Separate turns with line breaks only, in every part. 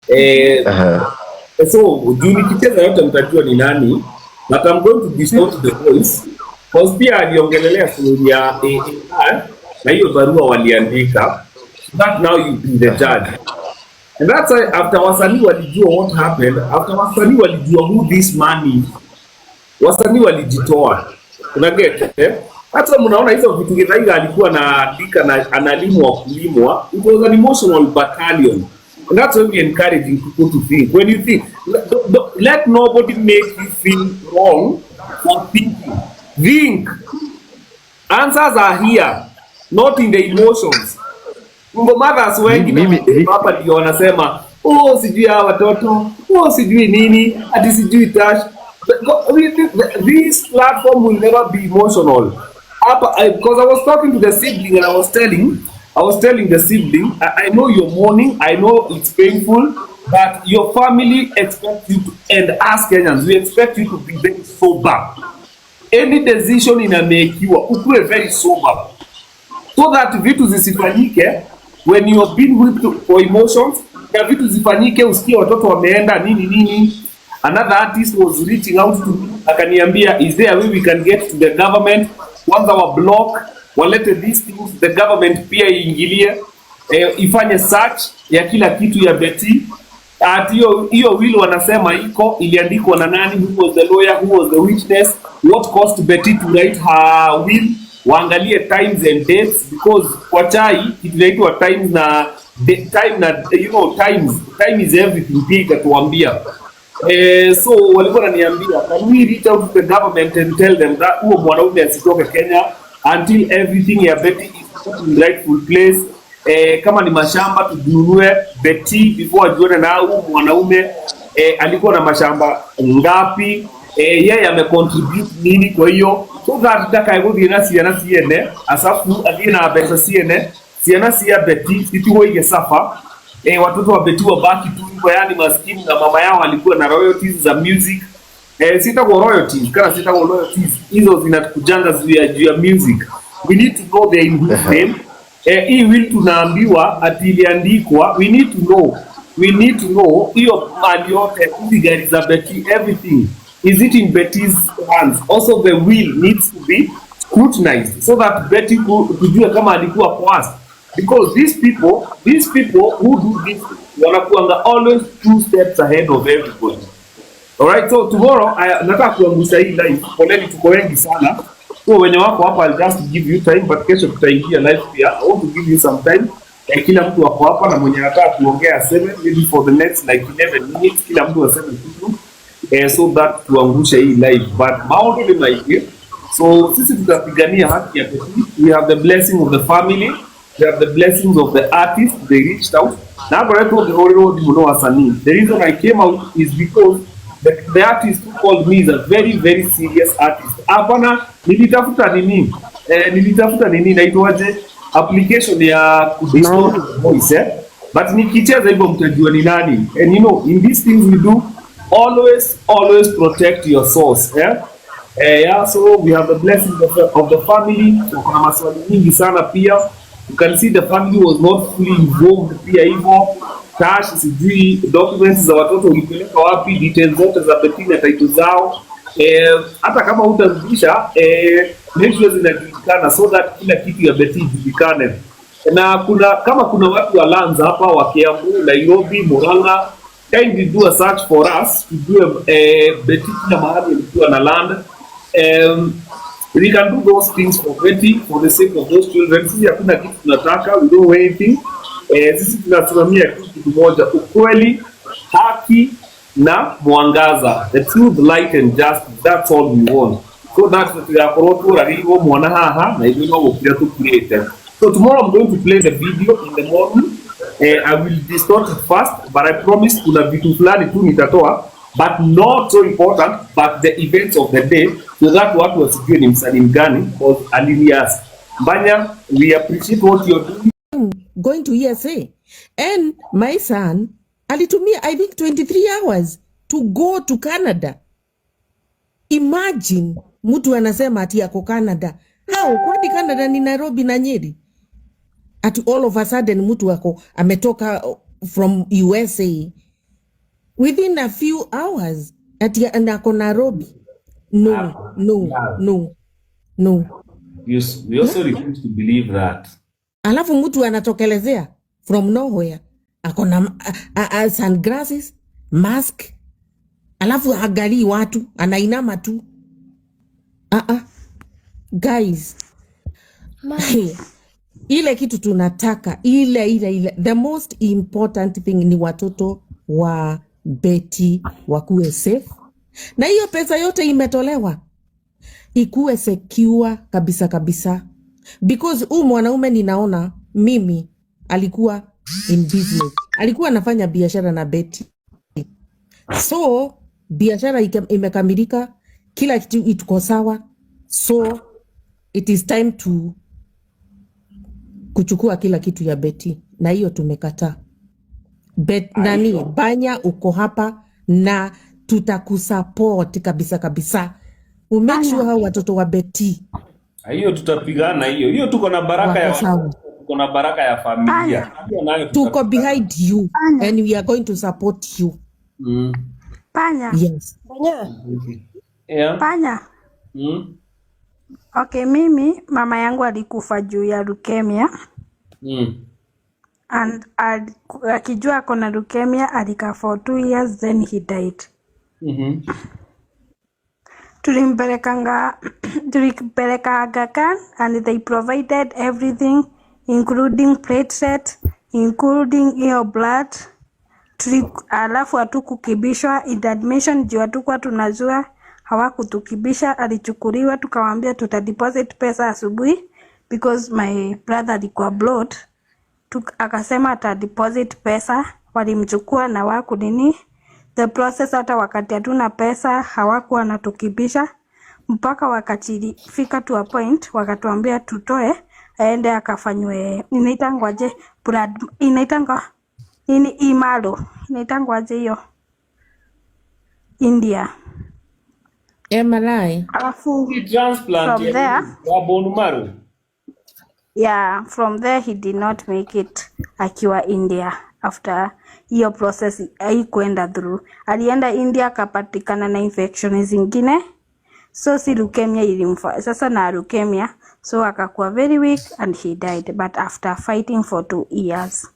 Eh,
Uh-huh.
so juu nikicheza yote mtajua ni nani, but I'm going to distort the voice cause pia aliongelelea story ya AAR na hiyo barua waliandika, so that now you be the judge. And that's why after wasanii walijua what happened, after wasanii walijua who this man is, wasanii walijitoa. Una get hata mnaona hizo vitu Githaiga alikuwa anaandika na analimwa kulimwa, it was an emotional battalion. And that's why we encouraging people to think. When you think, let nobody make you feel wrong for thinking. Think. Answers are here, not in the emotions. Mothers wengi hapa ndio wanasema sijui hawa watoto, sijui nini, ati sijui touch. This platform will never be emotional. Because I was talking to the sibling and I was telling the sibling, I know you're mourning, I know it's painful, but your family expects you to, and us Kenyans, we expect you to be very sober. Any decision inamekiwa ukuwe very sober, so that vitu zisifanyike when you have been whipped for emotions, na vitu zifanyike usikie watoto wameenda nini. Another artist was reaching out to me akaniambia, is there a way we can get to the government, kwanza wa block walete these things, the government pia iingilie, ifanye search ya kila kitu ya Betty. Hiyo will wanasema iliandikwa na nani, who was the lawyer, who was the witness, what cost Betty to write her will, waangalie times and dates, because kwa chai inaitwa times na time na time is everything pia ikatuambia. So walikuwa wananiambia, can we reach out to the government and tell them that huo mwanaume asitoke Kenya until everything ya Betty is put in rightful place. Kama ni mashamba tununue Betty before ajione na huo mwanaume alikuwa na mashamba ngapi, yeye amecontribute nini, kwa hiyo so that ndakaiguthie na ciana ciene asafu athie na mbeca ciene ciana cia Betty citigoige safa, watoto wa Betty wabaki tu hivyo, yani maskini na mama yao alikuwa na royalties za music. Sitago royalties kana sitago royalties hizo zinakujanga juu ya music. We need to know the name. Hii will tunaambiwa atiliandikwa, we need to know hiyo mali yote, hizi gari za Betty, everything is it in Betty's hands. Also the will needs to be scrutinized so that Betty kujua kama alikuwa coerced, because these people who do this wanakuanga always 2 steps ahead of everybody. Alright, so tomorrow nataka kuangusha hii live, poleni tuko wengi sana, so wenye wako hapa I'll just give you time, but kesho tutaingia live pia. I want to give you some time, kila mtu wako hapa na mwenye anataka kuongea aseme, maybe for the next like 11 minutes kila mtu aseme kitu, so that tuangushe hii live. But maono ni maiki, so sisi tutapigania haki ya Betty. We have the blessing of the family, we have the blessings of the artists, they reached out. Na hapo leto the road muno wasanii. The reason I came out is because the artist who called me is a very very serious artist. Hapana nilitafuta nini naitwaje application ya kudistort voice, but nikicheza hivyo mtajua ni nani. And you know, in these things we do, always protect your source. Yeah, so we have the blessing of the family. Kuna maswali mingi sana pia. You can see the family was not fully involved pia hivyo. Cash, sijui documents za watoto ulipeleka wapi, details zote za Betty na title zao. Hata kama utarudisha make sure zinajulikana so that kila kitu ya Betty ijulikane. Na kama kuna watu wa lands hapa wa Kiambu, Nairobi, Murang'a, kindly do a search for us to do Betty kila mahali ilikuwa na land. We can do those things for Betty for the sake of those children. Sisi hakuna kitu tunataka, we don't want anything. Sisi tunasimamia kitu moja, ukweli, haki na mwangaza, the truth, light and justice. That's all we want. So that's what we are for. Mwana haha na hivyo wopia tu create. So tomorrow I'm going to play the video in the morning. I will distort it first, but I promise kuna vitu fulani tu nitatoa, but not so important, but the events of the day, so that watu wasijue ni msanii mgani, because alinias Mbanya, we appreciate what you're doing.
Going to ESA, and my son alitumia I think 23 hours to go to Canada. Imagine mtu anasema ati yako Canada. How? Kwani Canada ni Nairobi na Nyeri? At all of a sudden mtu wako ametoka from USA within a few hours ati ako Nairobi. No, no,
Yeah.
no, no.
We also refuse to believe that.
Alafu mtu anatokelezea from nowhere ako na sunglasses, mask, alafu hagalii watu, anainama tu. Guys, ile kitu tunataka ile the most important thing ni watoto wa Betty wakuwe safe, na hiyo pesa yote imetolewa ikuwe secure kabisa, because mwanaume ninaona mimi alikuwa in business, alikuwa anafanya biashara na Betty, so biashara imekamilika, kila kitu iko sawa, so it is time to kuchukua kila kitu ya Betty, na hiyo tumekataa. Nani Banya, uko hapa na tutakusupport kabisa. Make sure hao watoto wa Betty
hiyo tutapigana, hiyo tuko na baraka ya familia.
Tuko behind you and we are going to support you.
Panya.
Yes.
Panya.
Yeah.
Panya. Okay, mimi mama yangu alikufa juu ya leukemia. And akijua kona leukemia alikaa for 2 years, then he died. Tulimpeleka Aga Khan and they provided everything including platelet, including your blood. Alafu hatukukibishwa in admission juu hatukuwa tunajua, hawakutukibisha. Alichukuliwa, tukawaambia tutadeposit pesa asubuhi because my brother alikuwa blood. Akasema atadeposit pesa, walimchukua na waku nini the process. Hata wakati hatuna pesa hawakuwa natukibisha, mpaka wakati fika to a point wakatuambia tutoe aende akafanywe inaitangwaje blood, inaitangwa nini imalo, inaitangwaje hiyo India
MRI.
Alafu
transplant
from there,
ya bone marrow.
Yeah, from there he did not make it akiwa India. After hiyo process haikuenda through, alienda India akapatikana na infection zingine, so si leukemia ilimfa sasa na leukemia, so akakuwa very weak and he died, but after fighting for 2 years.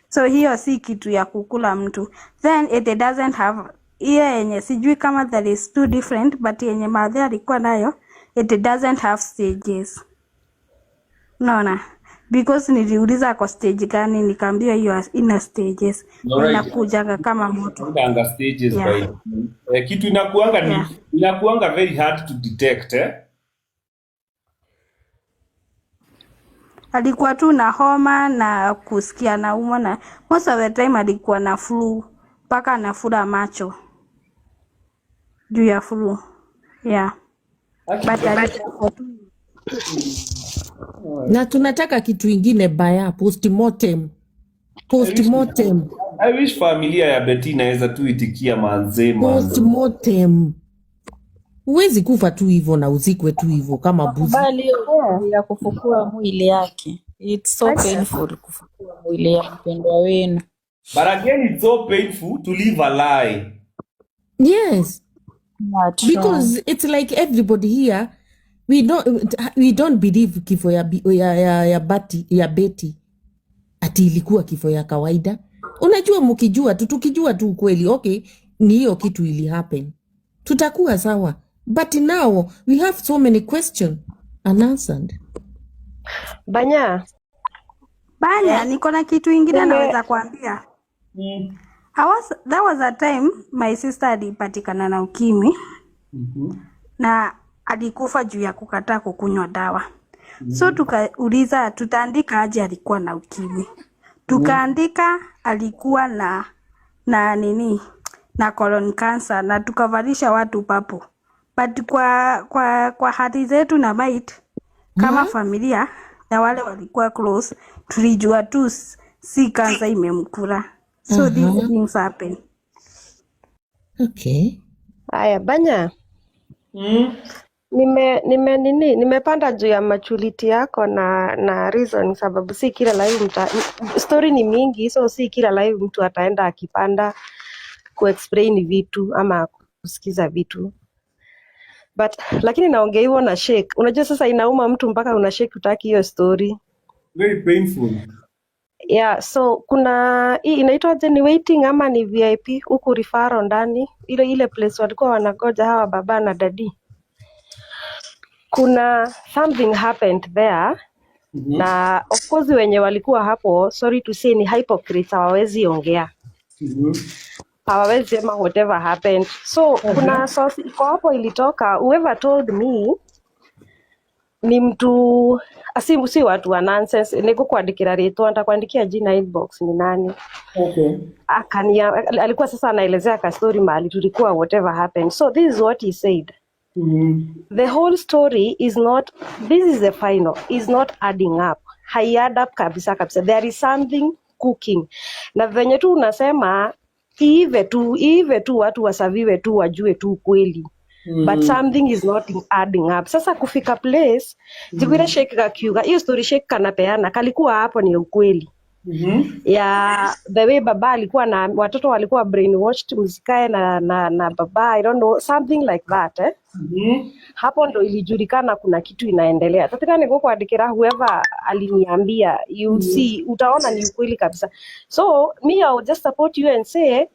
So hiyo si kitu ya kukula mtu. Then it doesn't have hiyo yenye sijui kama there is two different, but yenye madhe alikuwa nayo it doesn't have stages. Naona because niliuliza kwa stage gani, nikaambiwa hiyo ina stages. Inakujaga kama moto.
Anga stages by kitu inakuanga ni inakuanga very hard to detect
Alikuwa tu na homa na kusikia na umwa, na most of the time alikuwa na flu, mpaka anafura macho juu ya flu. But alikuwa tu
na tunataka kitu ingine baya, postmortem.
I wish familia ya Betty inaweza tu itikia manzema.
Postmortem. Huwezi kufa tu hivyo na uzikwe tu hivyo kama buzi.
Bali ya kufukua mwili yake. It's so painful kufukua mwili ya mpendwa wenu.
But again, it's so painful to live a lie.
Yes. Because it's like everybody here, we don't believe kifo ya Betty ati ilikuwa kifo ya kawaida. Unajua mkijua tu, tukijua tu ukweli, okay, ni hiyo kitu ili happen, tutakuwa sawa. But now we have so many questions unanswered.
Banya, niko na kitu ingine naweza kuambia. There was a time my sister alipatikana na ukimwi. Na alikufa juu ya kukataa kukunywa dawa. So tukauliza tutaandika aje alikuwa na ukimwi. Tukaandika alikuwa na nini, na colon cancer, na tukavalisha watu papo. But kwa hati zetu na bite kama familia na wale walikuwa close, tulijua tu si cancer imemkula. So these things happen.
Okay.
Aya, Banya. Nimepanda juu ya maturity yako na reason, sababu si kila live story ni mingi, so si kila live mtu ataenda akipanda kuexplain vitu ama kusikiza vitu. But lakini naongea hivyo na shake. Unajua sasa inauma mtu mpaka una shake utaki hiyo story.
Very painful.
Yeah, so kuna hii inaitwa ni waiting ama ni VIP huku Rifaro ndani. Ile place walikuwa wanagoja hawa baba na dadi. Kuna something happened there. Na of course wenye walikuwa hapo, sorry to say, ni hypocrites, hawawezi ongea. Hawawezi sema whatever happened. So kuna source iko hapo ilitoka, whoever told me ni mtu si watu wa nonsense. Niko kuandikira ritwa, nitakuandikia jina inbox ni nani.
Okay.
Alikuwa sasa anaelezea ka story mahali tulikuwa whatever happened. So this is what he said. The whole story is not, this is the final, is not adding up. Hai add up kabisa kabisa. There is something cooking. Na venye tu unasema iive tu watu wasaviwe tu wajue tu kweli. But something is not adding up. Sasa kufika place, jikuira shake kakiuga, hiyo story shake kanapeana, kalikuwa hapo ni ukweli. Ya the way baba alikuwa na watoto walikuwa brainwashed, msikae na baba, I don't know, something like that Hapo ndo ilijulikana kuna kitu inaendelea. Tataka niko kuandikira whoever aliniambia, you see, utaona ni ukweli kabisa. So me I will just support you and say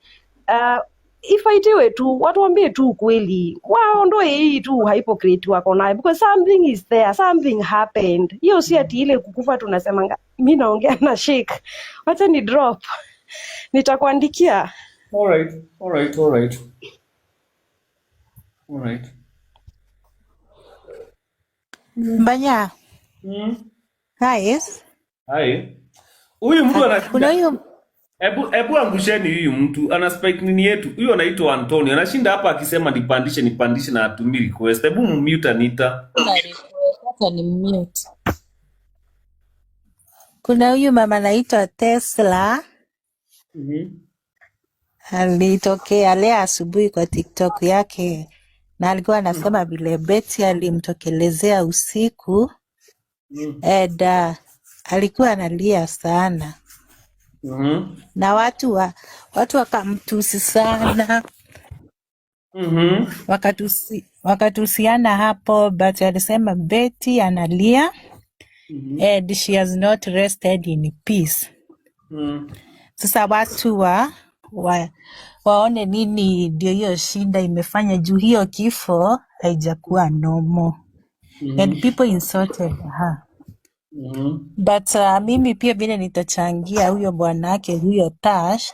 ifaitiwe tu, watu waambie tu ukweli, waondoe hii tu hypocrite wako nayo, because something is there, something happened. Hiyo si ati ile kukufa tunasema mimi naongea na shake. Wacha ni drop, nitakuandikia.
Alright.
Mbanya. Guys.
Hai. Huyu mtu
Kuna
anashinda.
huyu
Ebu angusheni huyu mtu ana spike nini yetu. Huyu anaitwa Antonio. Anashinda hapa akisema nipandishe na atumi request. Ebu mute Anita.
Hata ni mute.
kuna huyu mama anaitwa Tesla alitokea leo asubuhi kwa TikTok yake na alikuwa anasema vile Betty alimtokelezea usiku and alikuwa analia sana na watu wakamtusi sana wakatusiana hapo, but alisema Betty analia and she has not rested in peace. Sasa watu waone nini ndio hiyo shida imefanya juu hiyo kifo haijakuwa normal and people insulted her. But mimi pia vile nitachangia huyo bwanake huyo Tash.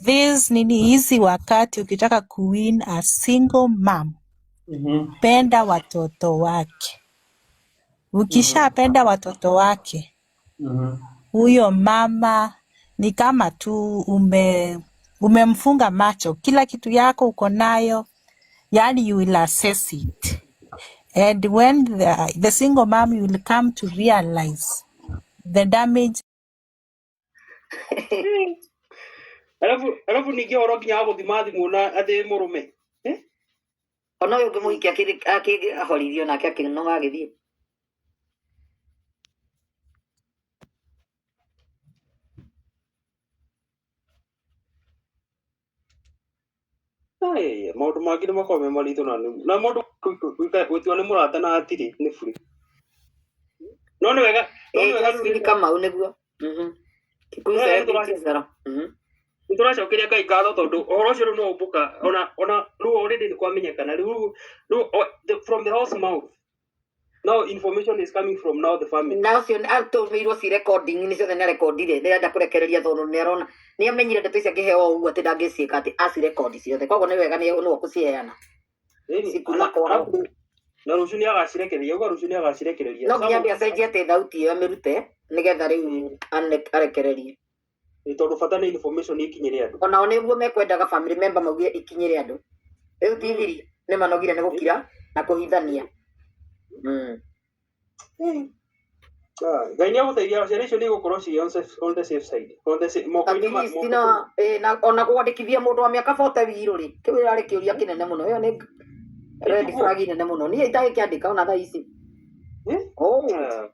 This nini hizi wakati ukitaka kuwin a single mom, penda watoto wake. Ukishapenda watoto wake, huyo mama ni kama tu umemfunga macho, kila kitu yako uko nayo, yani you will assess it. And when the single mom will come to realize the damage.
Alafu nikia oroki hapo thimati muona ate murume
ona uyu ngimuhikia akihorithio nake akinoga agithie
maundu mangi ni makorwo me maritũ na mũndũ gũtua nĩ mũrata na hatirĩ nĩ buri no nĩ wega
Kamau nĩguo
nĩtũracokeria Ngai ngatho tondũ ũhoro ũcio rĩu no ũmbũka ona rĩu already nĩ kwamenyekana rĩu from the horse mouth. Now information is coming from now the family.
Now cio atũmĩirwo ci recording nĩ ciothe nĩ recordire nĩrenda kũrekereria tondũ nĩ arona nĩ amenyire ndeto ici angĩheo ũguo atĩ ndangĩciĩka atĩ acirekondi ciothe, koguo nĩ wega nĩ gũciheana
na rũciũ nĩ agacirekereria uga rũciũ nĩ agacirekereria
no nginya acenjie atĩ thauti ĩyo amĩrute nĩgetha rĩu arekererie
tondũ bata nĩ information ikinyĩre andũ
onao nĩguo mekwendaga family member maugire ikinyĩre andũ rĩu TV nĩ manogire nĩ gũkira na kũhithania
Ngai nĩ agũteithia ciana icio nĩ igũkorwo cirĩ on the safe side
ona kwandĩkithia mũndũ wa mĩaka 40 wirũ rĩ kĩu ĩrarĩ kĩũria kĩnene mũno ĩyo nĩ red flag nene mũno niĩ itagĩkĩandĩka ona thaa ici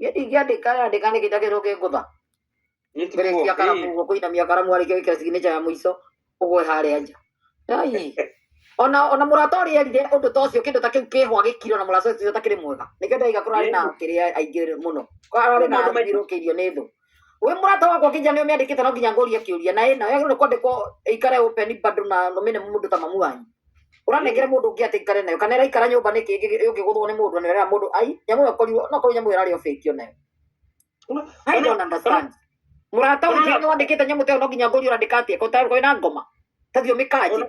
ingĩandĩka nĩ kĩndagĩrwo kĩngũtha mbere cia karamu ũguo kũinamia karamu arĩkio gĩkĩra signature ya mũico Ugwe haria nja. Ai. Ona muratori erire undu ta ucio kindu ta kiu kihwa gikiro na muratori ucio ta kiri mwega. Nikenda igakurari na kiri aingi muno. Kwarari na thirukirio ni thu. We murata wakwa kinja ni umiandikite no nginya nguria kiuria na ina yagirwo kwandikwo ikare open bado na nomine mundu ta mamu wanyu. Uranengere mundu ungi ati ikare nayo kana ikara nyumba niki yungiguthwo ni mundu na rira mundu ai nyamu yakoriwo no ko nyamu irari ofeki onayo. I don't understand. Murata wangu ni wandikite nyamu te no nginya nguria urandika atia ko ta ko ina ngoma. Tathio mikaji.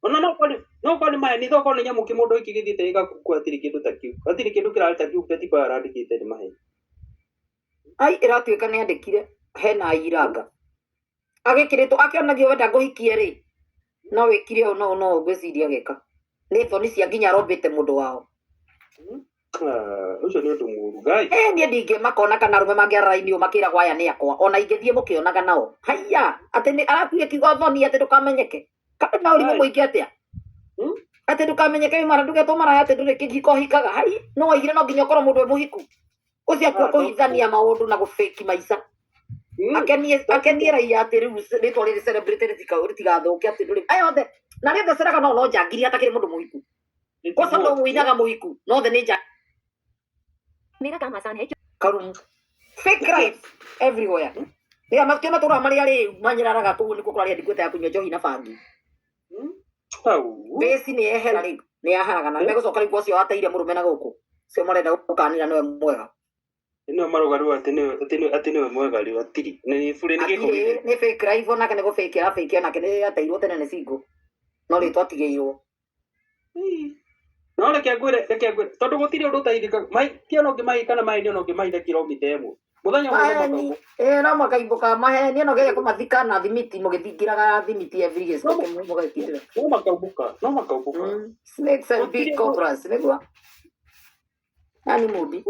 Ona no kwani maya ni thoko ni nyamu kimundu iki githite igaku atiri kindu ta kiu atiri kindu kirari ta kiu beti ba arandikite ni mahe
Ai iratuika ni andikire hena iranga agikiritwo akionagio wenda guhikie ri no wikire no gwiciria geka ni thoni cia nginya rombite mundu wao
ucio ni undu muru gai
ni ndinge makona kana rume mangiaraini makira gwaya ni akwa ona ingithie mukionaga nao haiya ati ni aratuire kigo thoni ati ndukamenyeke kana uri muingi atia ati ndukamenyeke mara ndugetwo mara ati nduri kigiko hikaga hai no igire no nginya korwo mundu muhiku ucia kwa kuhithania maundu na gufeki maica akenie raia ati riu ritwa riri celebrated tigathuke ati nduri ayothe na rithe ceraga no njangiri atakiri mundu muhiku kwa sababu muinaga muhiku no the ninja
मेरा काम आसान है
karum fake life everywhere ya makiona tura mari ari manyiraga kuu ni kukuraria ndikwete ya kunywa njohi na bangi besi ni ehera ri ni aharaga na megucoka riu ucio ateire murume na guku cio marenda gukanira niwe mwega
ino marugaru ati niwe mwega ri atiri ni fure ni giko
ni fake life ona kana go fake na kene ateirwo tene ni singo no ri twatigeirwo
no reke ngwire tondu gutiri undu taithika mai tiano ngimai kana mai ndio ngimai kilomita emo muthenya
mwe no makaimbuka maheni no gege kumathika na thimiti mugithingiraga thimiti every year so mugakitira
no makaubuka
snakes and big cobras negwa ani mudi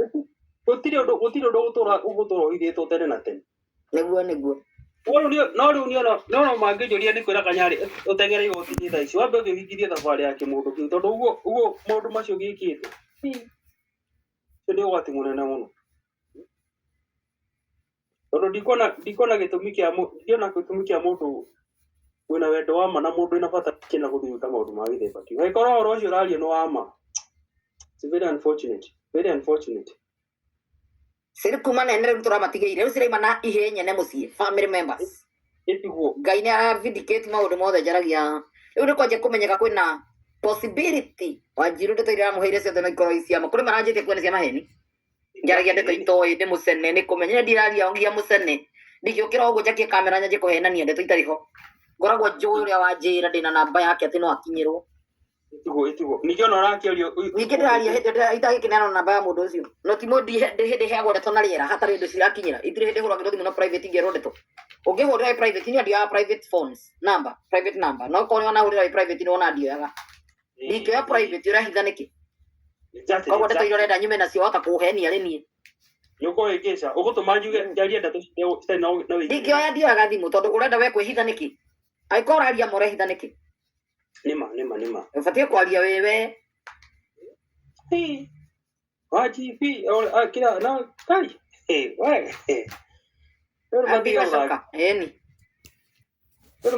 gutiri undu gutura ithitwo tene na tene
negwa
no mangijuria ni kwira kanyari utengere igoti tha ici wambe uthithithie thabari ya kimundu kiu tondu uguo maundu macio gikite ni ugati munene muno tondu ndikona gitumi kia mundu wina wendo wa ma na mundu ina bata kina guthiuka maundu ma githemba kiu aikora oro ucio uraria no wa ma. It's very unfortunate
siri kuma na nere rutura matigeire usire mana ihenya ne mucie family members
etigo
ngai ni vindicate maundu mothe njaragia riu ni kwaje kumenyeka kwina possibility wanjiru ndetoira muheire ciothe na ikoro iciama kuri maranjite kwene cia maheni njaragia ndetoitoi ndi mucene ni kumenya ndiraria ongia mucene ndigiukira uguo njakie kamera nyanje kuhenania ndeto itariho ngoragwo njui uria wanjira ndina namba yake ati no akinyirwo
etigo nikiona urakiario
nikiraria hende itagikinana namba ya mundu ucio no ti mundi hende heagwo ndeto na riera hatari ndu cirakinyira itire hende huragirwo thimu na private ingero ndeto ungihurira private ni andia private phones number private number no ko ona hurira private ni ona andioyaga ndikio ya private urahitha niki koguo ndeto irorenda nyume nacio waka kuhenia rini
yuko ikisha ugutuma njuge njaria ndeto na
ndikio ya ndioyaga thimu tondu urenda we kwihitha niki aikoraria morehitha niki
nima
ubatie kwaria wewe
wajibi kila na kai wewe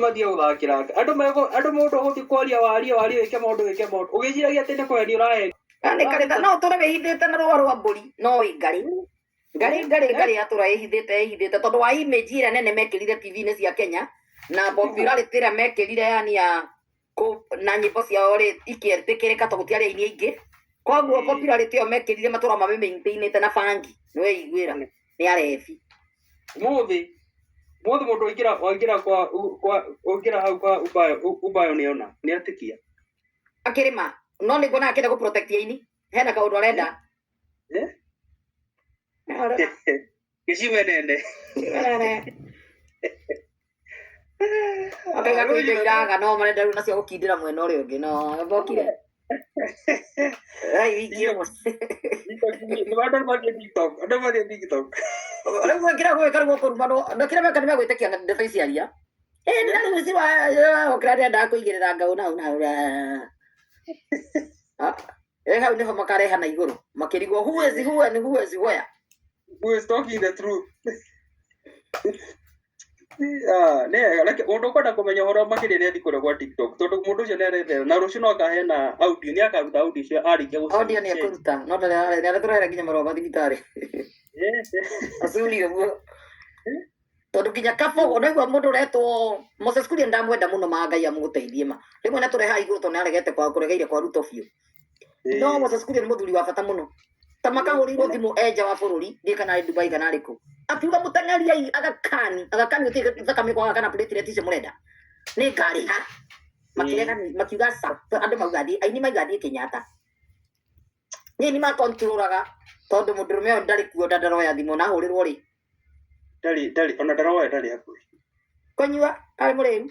mathia uthakira andu mundu uthi kwaria waria wike maundu ugiciragia ati ni kwendia urahe
ani karitha no tore wihithite na rwa rwa mburi no ngari atura ihithite tondu wa image ira nene mekirire TV-ini cia Kenya na popularity ira mekirire yani ya na nyimbo ciao ri ikietikirika to gutiari aini aingi koguo popularity yo mekirire matura mame maintainite na bangi niwe igwira ni arefi
muthi mundu waingira hau kwa ubayo niona ni atikia
akirima no ni gona akenda ku protect yaini hena kaundu arenda
kishime nende
akaiga kuithiraga no marenda riu nacio gukindira mwena uria ungi no mbokire ai wikio
ni bado mathi TikTok
riu ngira gwika riu kurumano ndakira meka nime gwitikia ndeto iciaria ndina riu ciwa okira ndenda kuigirira ngau na hau niho makareha na iguru makirigwo who is where
who is talking the truth ne like undu kwenda kumenya horo makiri ni thikore kwa TikTok tondu mundu ucio ni arethera na rucio no kahena audio ni akaruta audio cio arikia
audio ni akuruta no ndare turere nginya maroma thibitari asuli uguo tondu kinya kabo onaigua mundu uretwo Moses Kuria ndamwenda muno Ngai amuteithie ma rimwe na tureha iguru to naregete kwa kuregeire kwa Ruto biu no Moses Kuria ni muthuri wa bata muno tamakahurirwo thimu enja wa bururi ndikana Dubai kana riku akiuga muteng'eri agakani uthakame kwa kana plate tice murenda ni ngari ha makiuga sa andu maugathi aini maugathi Kenyatta ni makontrolaga tondu mundurume ndari kuo ndaroya thimu na hurirwo ri
ndari ona ndaroya ndari hakuri
konyua ari muriu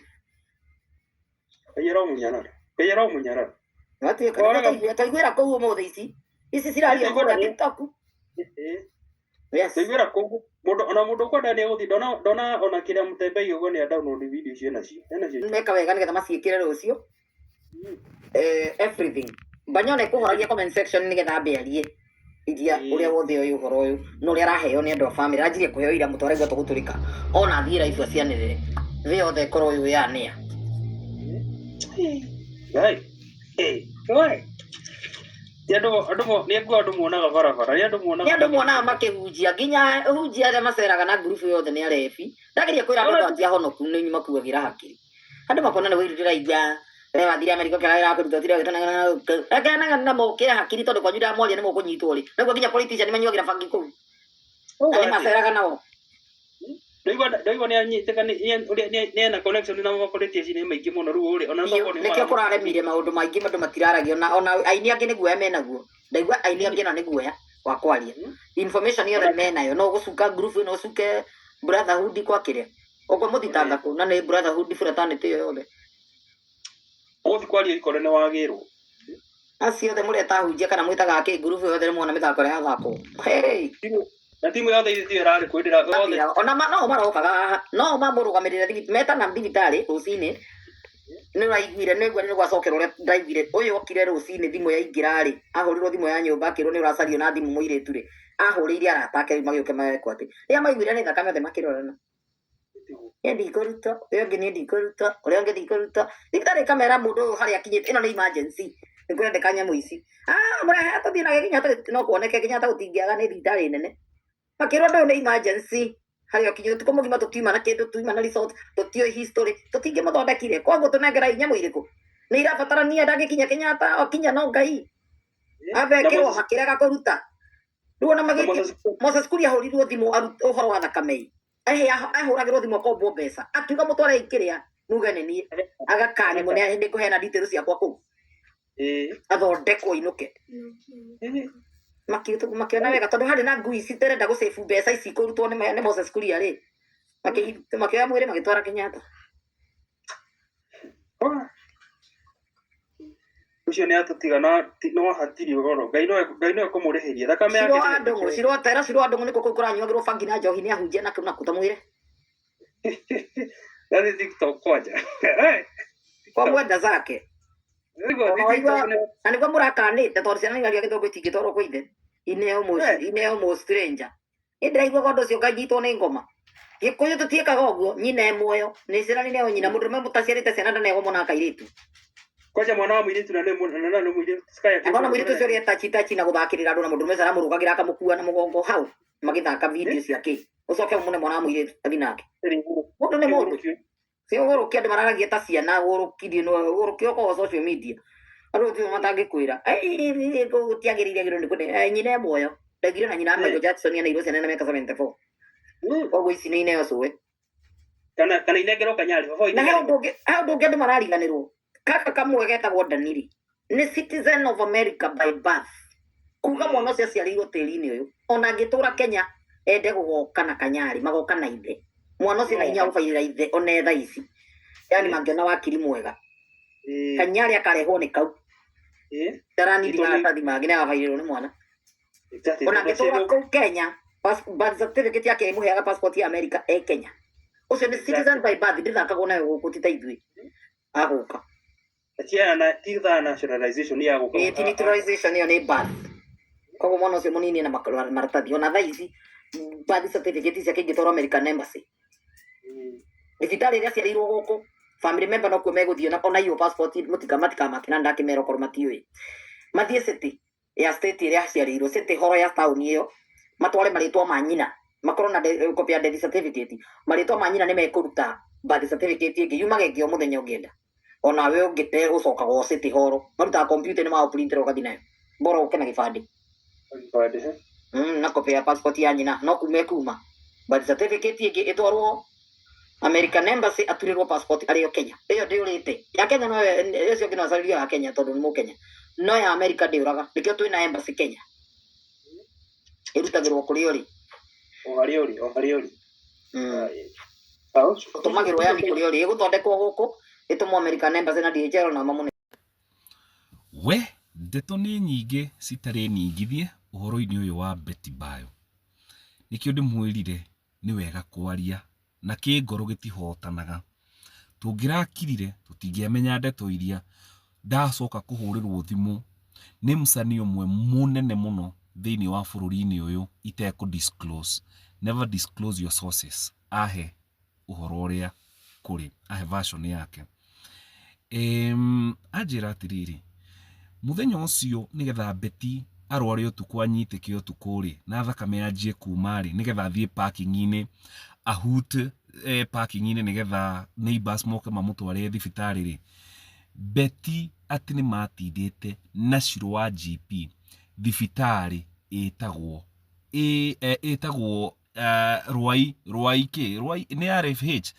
kayero munyara
ati kaiguira kuu umuthi ici ciraria kwa TikTok yes
kaiguira kuu mundu kwa ndani guthi dona ona kiria Mutembei ugo ni download video cio nacio
meka wega nigetha maciikire rucio everything banyone kuhoragia comment section nigetha mbearie iria uria wothe uyu horo uyu no ria raheo ni andu a family ajirie kuheo ira mutware gwa tuguturika ona thira icio cianirire thi yothe korwo uyu yania
Wai andu ni andu muonaga barabara ni andu
muonaga makihunjia nginya hunjia aria maceraga na group yothe ni arebi ndageria kwira andu ati ahonoku ni nyuma kuagira hakiri andu makona ni wirira igya wathire Amerika kira kuruta tira gitana na mokira hakiri tondu kwanyu ndamoria ni mukunyitwo ri niguo nginya politician ni manyuagira bangi kuu ani maceraga nao
Ndaiwa ni anyiteka ni na connection na politician ni maingi muno ru uri ona
thoko ni nikio kuraremire maundu maingi mandu matiraragia ona aini angi ni guoya menaguo ndaigua aini angi na ni guoya wa kwaria information yothe menayo no gucuka group no gucuke brotherhood kwa kiria ogwo muthitanga ku na ni brotherhood fraternity yothe
othi kwaria ikore ne wagirwo
acio the mureta hunjia kana mwitaga ake group yothe ni muona mithako ya thako hey
na timu yothe ithio irari kwendera yothe
ona no marokaga no mamurugamirire meta na thibitari rucini ni raiguire ni gwa ni gwacokera uria ndaiguire uyu okire rucini thimu ya ingirari ahurirwo thimu ya nyumba akirwo ni uracario na thimu muiretu ri ahurire arata ake magioke mageko ati ria maiguire ni thakame the makirorana yendi ikoruta uyu ngi ni ndikoruta uria ngi ndikoruta thibitari kamera mundu hari akinyite ino ni emergency nikwendeka nyamu ici murahe tuthii na ginya no kuoneke ginya ta utingiaga ni thibitari nene makirwo ndo ni emergency hari okinyo tuko mugima tutiuma na kindu tuima na resort tutio history tutinge muthondekire kwangu tunengera inya muiriku ni irabatarania ndagikinya Kenyatta okinya no Ngai abekirwo hakiraga kuruta ruona magiki Moses Kuria hurirwo thimu uhoro wa thakame ahuragirwo thimu kombo mbeca akiuga mutware ikiria nugene ni agakani mune hindi kuhena details ciakwa ku athondekwo inuke makiona wega tondu hari na ngui citerenda gucebu mbeca ici kurutwo ni Moses Kuria ri makioya mwiri magitwara Kenyatta
ucio ni atutiga no hatiri goro Ngai no kumurihiria thakame yake
ciro andu niko kuranyuagirwo bangi na njohi ni ahunjia na kutamwire
nani TikTok kwaja
kwa mwenda zake na niguo murakanite tondu ciana igaria githungu itingitwarwo kwa ithe ineo mo stranger indiraigua gondu cio nganyitwo ni ngoma gikuyu tutiekaga uguo nyina muoyo ni ciana ni neo nyina mundurume mutaciarite ciana ndanego mona kairitu
kwaja mwana wa muiritu na no muiritu skaya
ngona muiritu cio ria tachi na guthakirira andu na mundurume cara murugagira akamukua na mugongo hau magithaka video ciake ucoke mune mwana wa muiritu athi nake mundu ni mundu cio gurukia andu mararagia ta ciana gurukirie no gurukio kwa social media andu tiu matangikwira gutiagirire giro nikune nyina muoyo ndagire na nyina Michael Jackson ya Nairobi na miaka 74 ogwo ici ni ineo cuwe
kana inegero kanyari
na hau ndungi andu marariganirwo kaka kamwe getagwo Danili ni citizen of America by birth kuga mwana ucio aciarirwo tiri-ini uyu ona angitura Kenya ende gugoka na kanyari magoka na ithe mwana ucio na inya ubairira ithe ona etha ici yani mangiona wakiri mwega kanyari akarehwo ni kau darani dinatathi magine abairirwo ni mwana ona angitura kuu Kenya birth certificate yake imuheaga passport ya America Kenya ucio ni citizen by birth ndithakagwo nayo guku tita ithui aguka
atiana titha nationalization ya guka
naturalization yo ni birth koguo mwana ucio munini na maratathi ona tha ici birth certificate ciake ingitwarwo American embassy thibitarä ä rä a ciarä gå family member no kuo megå na ona iyo passport matika makina ndakimero korwo matiũĩ mathiĩ city ya state ä rä a ciarä city horo ya taũni ä yo matware marĩtwa ma nyina makorwo na copy ya death certificate marĩtwa ma nyina nĩ mekũruta birth certificate ĩngĩ yumage ĩngĩ o mũthenya ũngĩenda ona we ũngĩte ũcoka gwa city horo marutaga computer nĩ maũprintĩra ũgathiĩ nayo bora ũke na gĩbandĩ na copy ya passport ya nyina no kuma birth certificate ĩngĩ ĩtwarwo American Embassy aturĩrwo passport arĩ o Kenya ĩyo ndĩũrĩte ya Kenya no ĩcio ngĩ no acaririo ya Kenya tondũ nĩ Mũkenya no ya America ndĩũraga nĩkĩo twĩna embassy Kenya ĩrutagĩrwo kũrĩ ũrĩ o harĩ ũrĩ ũtũmagĩrwo yani kũrĩ ũrĩ ĩgũthondekwo gũkũ ĩtũmwo American Embassy na DHL na mamũne
we ndeto nĩ nyingĩ citarĩ ningithie ũhoro-inĩ ũyũ wa Betty Bayo nĩkĩo ndĩmwĩrire nĩ wega kwaria na kĩngoro gĩtihotanaga tũngĩrakirire tũtingĩamenya ndeto iria ndacoka kũhũrĩrwo thimũ nĩ mũcani ũmwe mũnene mũno thĩinĩ wa bũrũri-inĩ ũyũ itekũ disclose never disclose your sources ahe ũhoro ũrĩa kũrĩ ahe version yake anjĩra atĩrĩrĩ mũthenya ũcio nĩgetha Betty arware ũtukũ anyitĩke ũtukũ rĩ na thakame yanjie kuma rĩ nĩgetha athiĩ parking-inĩ ahute parking-inĩ nĩgetha neighbors moke mamũtware thibitarĩ rĩ Betty atĩ nĩ matindĩte na ciro wa GP thibitarĩ ĩtagwo Rwai nĩ RFH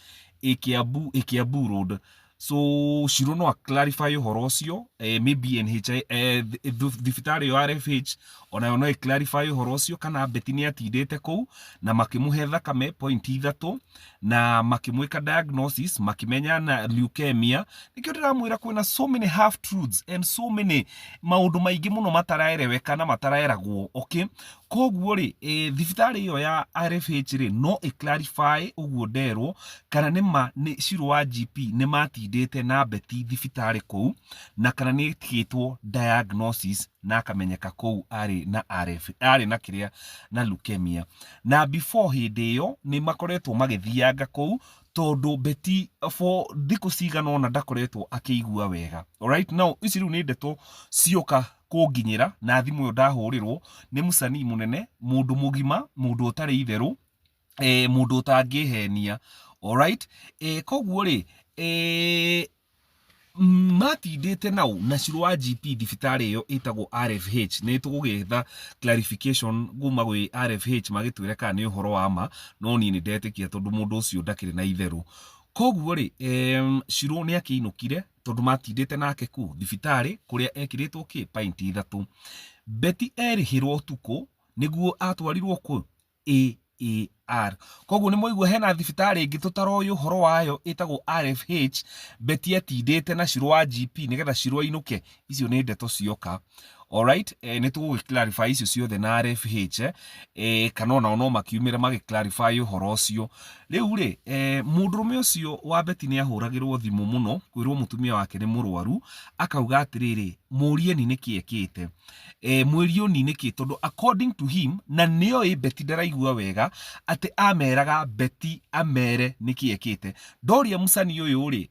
Kiambu Road so Shiro no clarify ũhoro ũcio maybe NHI thibitarĩ ya RFH ona no clarify ũhoro ũcio kana Betty nĩ atindĩte kũu na makĩmũhe thakame point 3 na makĩmwĩka diagnosis makĩmenya na leukemia nĩkĩo ndĩramwĩra kwĩna so many half truths and so many maũndũ maingĩ mũno mataraereweka na mataraeragwo okay koguo rĩ thibitarĩ ĩyo ya RFH rĩ no clarify ũguo nderwo kana nĩ Shiro wa GP nĩ matindĩte na Betty thibitarĩ kũu na kana nĩ ĩtigĩtwo diagnosis na akamenyeka kũu arĩ na kĩrĩa na leukemia na before hĩndĩ ĩyo nĩ makoretwo magĩthianga kũu tondũ Betty for thikũ cigana ona ndakoretwo akĩigua wega alright now ici rĩu nĩ ndeto cioka kũnginyĩra na thimũ ĩyo ndahũrĩrwo nĩ mũcani mũnene mũndũ mũgima mũndũ ũtarĩ itherũ mũndũ ũtangĩhenia alright koguo rĩ matindĩte nau na Shiro wa GP thibitarĩ ĩyo ĩtagwo RFH nĩ tũgũgetha clarification kuma gwĩ RFH magĩtwĩre kana nĩ ũhoro wa ma no niĩ nĩ ndetĩkia tondũ mũndũ ũcio ndakĩrĩ na itherũ koguo rĩ Shiro nĩ akĩinũkire tondũ matindĩte nake kũu thibitarĩ kũrĩa ekĩrĩtwo point 3 Betty erĩhĩrwo ũtukũ nĩguo atwarirwo kũ AAR koguo nĩ mũigua hena thibitarĩ ĩngĩ tũtaroĩ ũhoro wayo ĩtagwo RFH Betty atindĩte na Shiro wa GP nĩgetha Shiro ainũke icio nĩ ndeto cioka alright nĩ tũgũclarify icio ciothe na RFH kana ona no makiumĩra magĩclarify ũhoro ũcio rĩu rĩ mũndũrũme ũcio wa Betty nĩ ahũragĩrwo thimũ mũno kwĩrwo mũtumia wake nĩ mũrwaru akauga atĩrĩrĩ mũrieni nĩkĩ ekĩte mwĩrioni nĩkĩ tondũ according to him na nĩoĩ Betty ndaraigua wega atĩ ameraga Betty amere nĩkĩ ekĩte ndoria mũcani ũyũ rĩ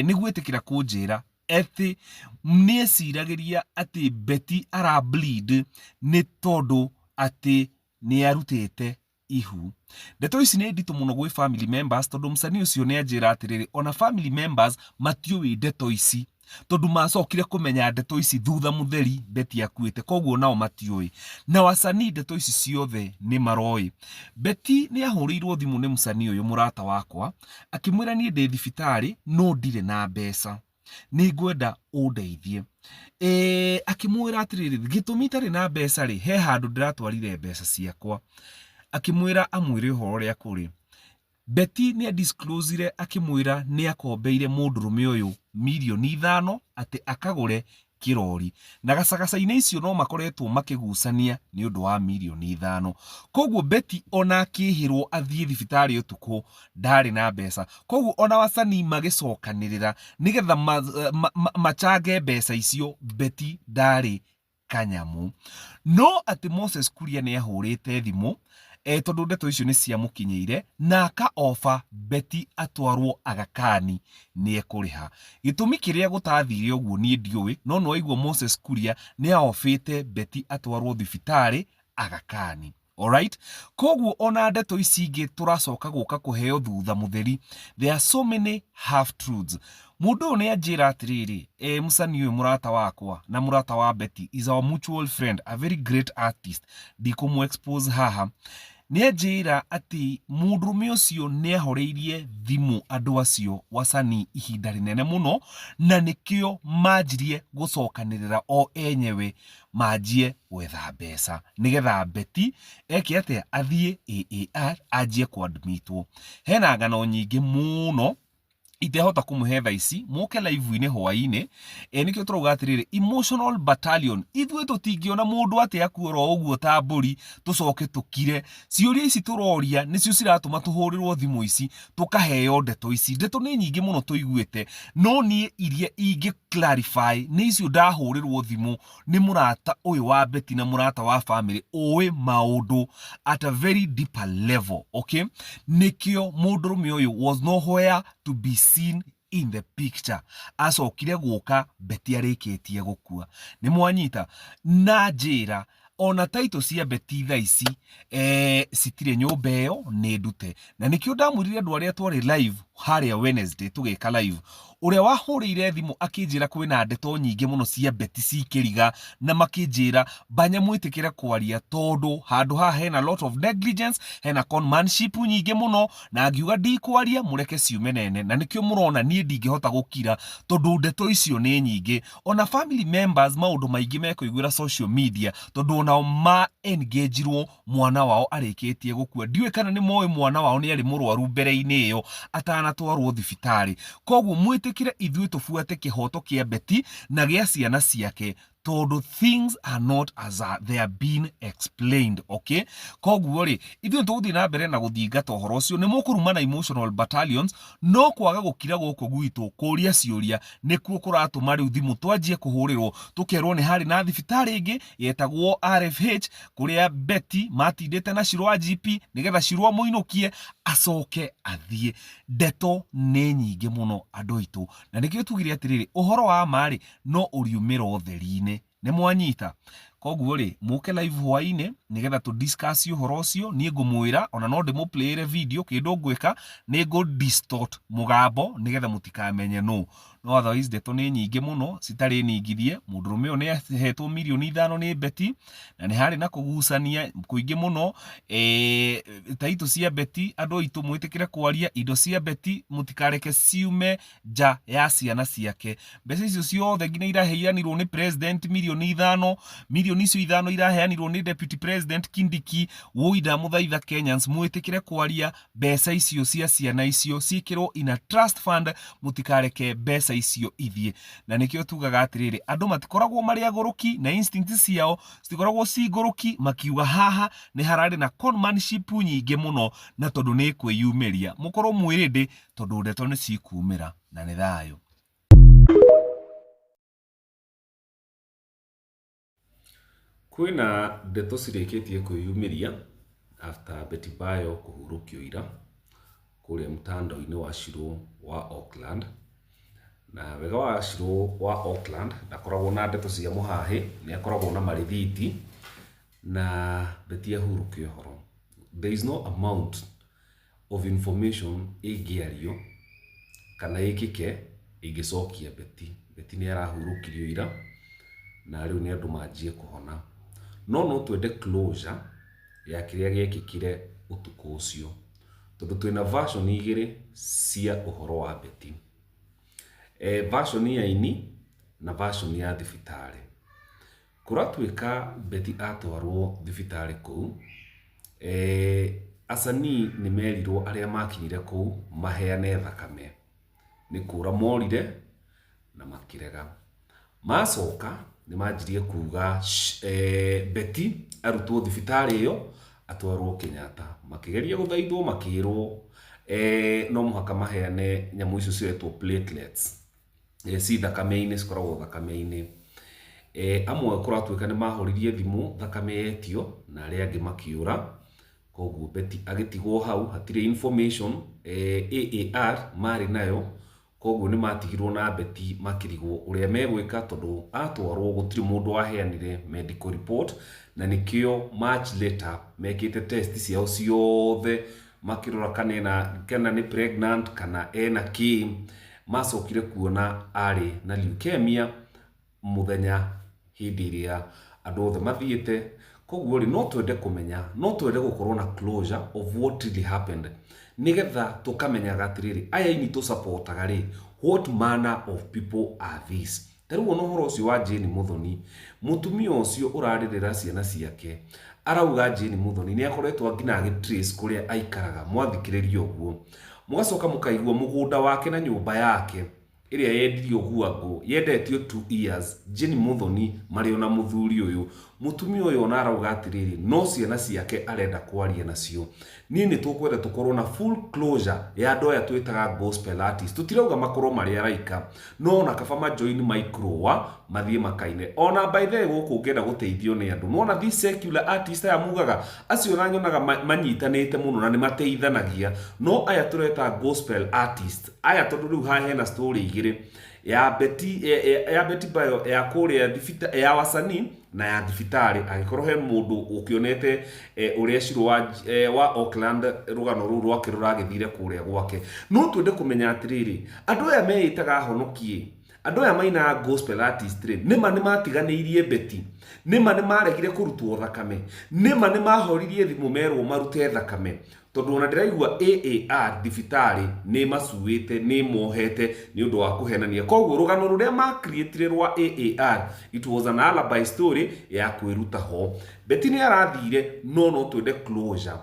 nĩ gwĩtĩkĩra kũnjĩra eti nĩeciragĩria atĩ Betty ara bleed nĩ tondũ atĩ nĩ arutĩte ihu ndeto ici nĩ nditũ mũno gwĩ family members tondũ mũcani ũcio nĩ anjĩra atĩrĩrĩ ona family members matiũĩ ndeto ici tondũ macokire kũmenya ndeto ici thutha mũtheri Betty akuĩte koguo nao matiũĩ na wacani ndeto ici ciothe nĩ maroĩ Betty nĩ ahũrĩirwo thimũ nĩ mũcani ũyũ mũrata wakwa akĩmwĩra niĩ ndĩ thibitarĩ no ndirĩ na mbeca nĩ ngwenda ũndeithie akĩmwĩra atĩrĩrĩ gĩtũmi itarĩ na mbeca rĩ he handũ ndĩratwarire mbeca ciakwa akĩmwĩra amwĩre ũhoro ũrĩa kũrĩ Betty nĩ disclosire akĩmwĩra nĩ akombeire mũndũrũme ũyũ mirioni 5 atĩ akagũre kĩrori na gacagaca-inĩ icio no makoretwo makĩgucania nĩ ũndũ wa mirioni 5 koguo Betty ona akĩhĩrwo athiĩ thibitarĩ ũtukũ ndarĩ na mbeca koguo ona wacani magĩcokanĩrĩra nĩgetha machange mbeca icio Betty ndarĩ kanyamu no atĩ Moses Kuria nĩ ahũrĩte thimũ tondu ndeto icio ni cia mukinyeire na aka offer Betty atwarwo Aga Khan ni ekuriha. Gitumi kiria gutathire uguo ni ndiui, no no aigua Moses Kuria ni aofite Betty atwarwo thibitari Aga Khan. Alright, koguo ona ndeto ici ingi turacoka guka kuheo thutha mutheri. There are so many half truths. Mundu ni ajira atiriri, musani uyu murata wakwa na murata wa Betty is our mutual friend, a very great artist. Ndikumu expose haha. Ni ajira ati mundurume ucio ni ahoreirie thimu andu acio wasani ihinda rinene muno, na nikio majirie gucokanirira o enyewe majie gwetha mbeca nigetha Betty eke ate athie AAR ajie kuadmitwo. Hena ngano nyingi muno itehota kumuhe tha ici muke live-ini hwaine nikio turoga atiriri emotional battalion. Ithwe tutingiona mundu ate akuora uguo ta mburi tucoke tukire. Ciuria ici turoria nicio ciratuma tuhurirwo thimu ici tukaheo ndeto ici. Ndeto ni nyingi muno tuiguite, no nie iria ingi clarify ni icio ndahurirwo thimu ni murata uyu wa Betty na murata wa family owe maundu at a very deeper level. Okay, nikio mundurume uyu was nowhere to be seen in the picture. Acokire guka Betty arikitie gukua. Ni mwanyita na njira ona title cia Betty tha ici citire nyumba iyo ni ndute, na nikio ndamwirire andu aria twari live haria Wednesday tugika live, uria wahurire thimu akinjira kwina ndeto nyingi muno cia Betty cikiriga na makinjira banya mwitikire kwaria tondu handu ha hena lot of negligence, hena conmanship nyingi muno, na angiuga ndi kwaria mureke ciume nene. Na nikio murona nie ndingihota gukira tondu ndeto icio ni nyingi. Ona family members maundu maingi mekuiguira social media tondu ona ma engagirwo mwana wao arikitie gukua. Ndiwe kana ni moyo mwana wao ni ari murwaru mbere-ini iyo atanatwarwo thibitari. Koguo mwitikire ithuĩ tufuate kihoto kia Betty na gia ciana ciake tondu things are not as they are being explained. Okay, koguo ri ithuĩ tuguthii na mbere na guthingata uhoro ucio ni mukuruma na emotional battalions, no kwaga gukira guku gwitu kuria ciuria nikuo kuratuma riu thimu twanjie kuhurirwo tukerwo ni hari na thibitari ingi yetagwo RFH kuria Betty matindite na Shirwa GP nigetha Shirwa muinukie acoke athie. Ndeto ni nyingi muno andu aitu, na nikio tugire atiriri uhoro wa mari no uriumira utheri-ini. Ni mwanyita, koguo ri muke live hwaine nigetha tu discuss uhoro ucio. Nie ngumwira ona no ndimuplayire video kindu ngwika ni go distort mugambo nigetha mutikamenye no otherwise ndeto ni nyingi muno citari ningithie. Mundurume uyu ni ahetwo milioni 5 ni Betty na ni hari na kugucania kuingi muno. Taito cia Betty andu aitu mwitikire kwaria indo cia Betty mutikareke ciume ja ya ciana ciake. Mbeca icio ciothe ngina iraheanirwo ni president milioni 5, milioni icio 5 iraheanirwo ni deputy president Kindiki. Woida muthaitha Kenyans mwitikire kwaria mbeca icio cia ciana icio cikirwo in a trust fund, mutikareke mbeca icio ithie. Na nikio tugaga atiriri andu matikoragwo mari agoroki na instincts ciao citikoragwo cigoroki, makiuga haha ni harari na conmanship nyingi muno, na tondu ni kwiyumiria mukorwo mwirindi tondu ndeto ni cikumira na ni thayo. Kwina ndeto cirikitie kwiyumiria after Betty Bayo kuhurukio ira kuria mtandao-ini wa Shirwa wa Auckland. Na wega wa Shirwa wa Auckland ndakoragwo na ndeto cia muhahi, ni akoragwo na marithiti na Betty ahurukio horo. There is no amount of information ingiario kana ikike igicokia Betty. Betty ni arahurukirio ira na riu ni andu manjie kuhona. No twende closure ya kiria giekikire utuku ucio tondu twina version igiri cia uhoro wa Betty. Version ya ini na version ya thibitari. Kuratwika Betty atwarwo thibitari kuu, asani ni merirwo aria makinyire kuu maheane thakame. Ni kura morire na makirega. Macoka ni manjirie kuga Betty arutwo thibitari iyo atwarwo Kenyatta. Makigeria guthaithwo makirwo no muhaka maheane nyamu icio cietwo platelets. Si thakame-ini cikoragwo thakame-ini. Amwe kuratwika ni mahoririe thimu thakame yetio na aria angi makiura. koguo Betty agitigwo hau hatire information AAR mari nayo, koguo ni matigirwo na Betty makirigwo uria megwika tondu atwarwo gutiri mundu waheanire medical report, na nikio much later mekite test ciao ciothe makirora kana ni pregnant kana ena ki, macokire kuona ari na leukemia muthenya hindi iria andu othe mathiite. Koguo ri no twende kumenya, no twende gukorwo na closure of what really happened, nigetha tukamenyaga atiriri aya ini tu supportaga ri what manner of people are these. Taruo no horo ucio wa Jane Muthoni, mutumia ucio uraririra ciana ciake arauga Jane Muthoni ni akoretwo ngina agitrace kuria aikaraga. Mwathikiriria uguo mugacoka mukaigua mugunda wake na nyumba yake iria yendirio guango yendetio 2 years. Jane Muthoni mariona muthuri uyu, mutumia uyu ona arauga atiriri no ciana ciake arenda kwaria nacio. Ni ni tukwenda tukorwo na full closure ya andu aya twitaga gospel artist. Tutirauga makorwo mari araika, no na kaba majoin microwa mathie makaine. Ona by the way guku ngenda guteithio ni andu, no na these secular artist aya mugaga acio na nyonaga manyitanite muno na ni mateithanagia, no aya tureta gospel artist aya tondu riu ha hena story igire ya Betty Bayo ya kuria thibita ya wasanii na ya thibitari. Agikorwo he mundu ukionete uria ciro wa Auckland rugano ru rwake ruragithire kuria gwake. No twende kumenya atiriri andu aya meitaga honokie, andu aya maina gospel artist ri nima ni matiganirie Betty, nima ni maregire kurutwo thakame, nima ni mahoririe thimu merwo marute thakame, tondu ona ndiraigua AAR thibitari ni macuite ni mohete ni undu wa kuhenania. Koguo rugano ruria ma create rwa AAR it was an alibi story ya kwiruta ho. Betty ni arathire, no twende closure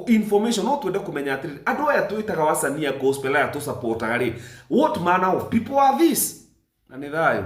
information, no twende kumenya atiri andu aya twitaga wasania gospel aya tu supportaga ri what manner of people are this. Na ni thayo.